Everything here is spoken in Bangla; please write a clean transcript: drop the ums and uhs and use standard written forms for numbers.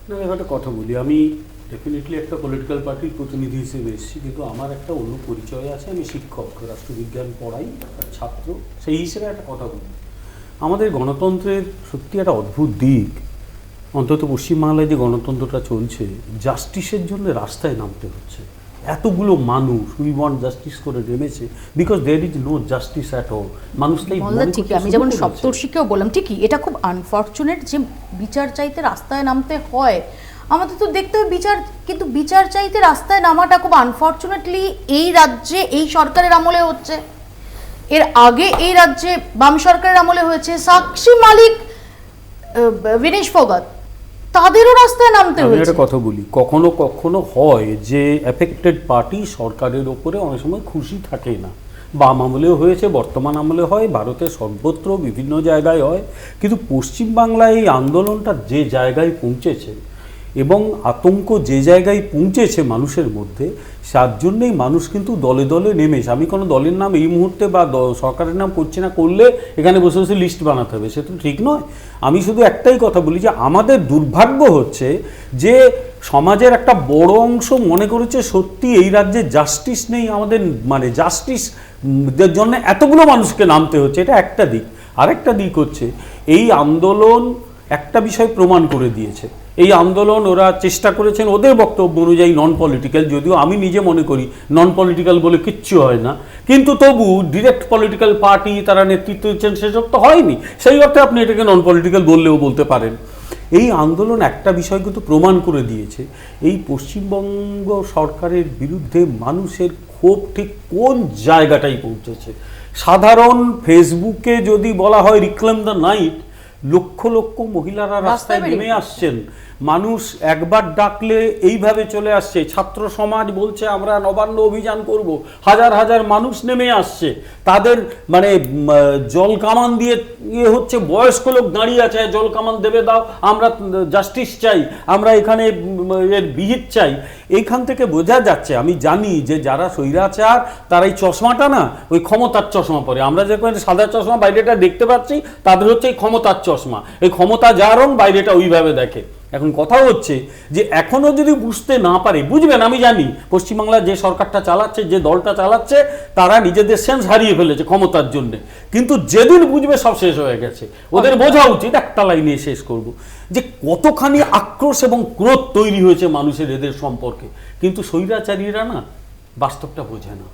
না, একটা কথা বলি, আমি ডেফিনেটলি একটা পলিটিক্যাল পার্টির প্রতিনিধি হিসেবে এসেছি, কিন্তু আমার একটা অন্য পরিচয় আছে। আমি শিক্ষক, রাষ্ট্রবিজ্ঞান পড়াই, ছাত্র। সেই হিসেবে একটা কথা বলি, আমাদের গণতন্ত্রের সত্যি একটা অদ্ভুত দিক, অন্তত পশ্চিমবাংলায় যে গণতন্ত্রটা চলছে, জাস্টিসের জন্য রাস্তায় নামতে হচ্ছে। এতগুলো মানুষ উই ওয়ান্ট জাস্টিস করে নেমেছে, because there is no justice at all. মানুষ তাই ঠিকই, আমি যেমন সপ্তর্ষিকেও বললাম, ঠিকই এটা খুব আনফর্চুনেট যে বিচার চাইতে রাস্তায় নামতে হয়। আমাদের তো দেখতে হবে বিচার, কিন্তু বিচার চাইতে রাস্তায় নামাটা খুব আনফর্চুনেটলি এই রাজ্যে এই সরকারের আমলে হচ্ছে। এর আগে এই রাজ্যে বাম সরকারের আমলে হয়েছে। সাক্ষী মালিক, বিনেশ ফোগাট, তাদেরও রাস্তায় নামতে হয়েছে। আমি একটা কথা বলি, কখনো কখনো হয় যে এফেক্টেড পার্টি সরকারের ওপরে অনেক সময় খুশি থাকে না। বাম আমলেও হয়েছে, বর্তমান আমলে হয়, ভারতের সর্বত্র বিভিন্ন জায়গায় হয়। কিন্তু পশ্চিমবাংলায় এই আন্দোলনটা যে জায়গায় পৌঁছেছে এবং আতঙ্ক যে জায়গায় পৌঁছেছে মানুষের মধ্যে, তার জন্যেই মানুষ কিন্তু দলে দলে নেমেছে। আমি কোনো দলের নাম এই মুহূর্তে বা সরকারের নাম করছি না, করলে এখানে বসে বসে লিস্ট বানাতে হবে, সে তো ঠিক নয়। আমি শুধু একটাই কথা বলি যে আমাদের দুর্ভাগ্য হচ্ছে যে সমাজের একটা বড় অংশ মনে করেছে সত্যি এই রাজ্যে জাস্টিস নেই, আমাদের মানে জাস্টিস জন্য এতগুলো মানুষকে নামতে হচ্ছে। এটা একটা দিক। আরেকটা দিক হচ্ছে এই আন্দোলন একটা বিষয় প্রমাণ করে দিয়েছে। এই আন্দোলন ওরা চেষ্টা করেছেন ওদের বক্তব্য অনুযায়ী নন পলিটিক্যাল, যদিও আমি নিজে মনে করি নন পলিটিক্যাল বলে কিচ্ছু হয় না, কিন্তু তবু ডিরেক্ট পলিটিক্যাল পার্টি তারা নেতৃত্ব দিচ্ছেন, সেসব তো হয়নি। সেই অর্থে আপনি এটাকে নন পলিটিক্যাল বললেও বলতে পারেন। এই আন্দোলন একটা বিষয় কিন্তু প্রমাণ করে দিয়েছে, এই পশ্চিমবঙ্গ সরকারের বিরুদ্ধে মানুষের ক্ষোভ ঠিক কোন জায়গাটাই পৌঁছেছে। সাধারণ ফেসবুকে যদি বলা হয় reclaim the night, lakh lakh মহিলারা রাস্তায় নেমে আসছেন। মানুষ একবার ডাকলে এইভাবে চলে আসছে। ছাত্র সমাজ বলছে আমরা নবান্ন অভিযান করব, হাজার হাজার মানুষ নেমে আসছে। তাদের মানে জল কামান দিয়ে ইয়ে হচ্ছে, বয়স্ক লোক দাঁড়িয়ে আছে, জল কামান দেবে দাও, আমরা জাস্টিস চাই, আমরা এখানে এর বিহিত চাই। এইখান থেকে বোঝা যাচ্ছে, আমি জানি যে যারা স্বৈরাচার তারা এই চশমাটা না ওই ক্ষমতার চশমা পরে, আমরা যে সাদা চশমা বাইরেটা দেখতে পাচ্ছি, তাদের হচ্ছে এই ক্ষমতার চশমা। এই ক্ষমতা যা রং বাইরেটা ওইভাবে দেখে। এখন কথা হচ্ছে যে এখনো যদি বুঝতে না পারে, বুঝবেন, আমি জানি পশ্চিমবাংলার যে সরকারটা চালাচ্ছে, যে দলটা চালাচ্ছে, তারা নিজেদের সেন্স হারিয়ে ফেলেছে ক্ষমতার জন্য। কিন্তু যেদিন বুঝবে সব শেষ হয়ে গেছে, ওদের বোঝা উচিত, একটা লাইনে শেষ করব, যে কতখানি আক্রোশ এবং ক্রোধ তৈরি হয়েছে মানুষের এদের সম্পর্কে। কিন্তু স্বৈরাচারীরা না বাস্তবটা বোঝে না।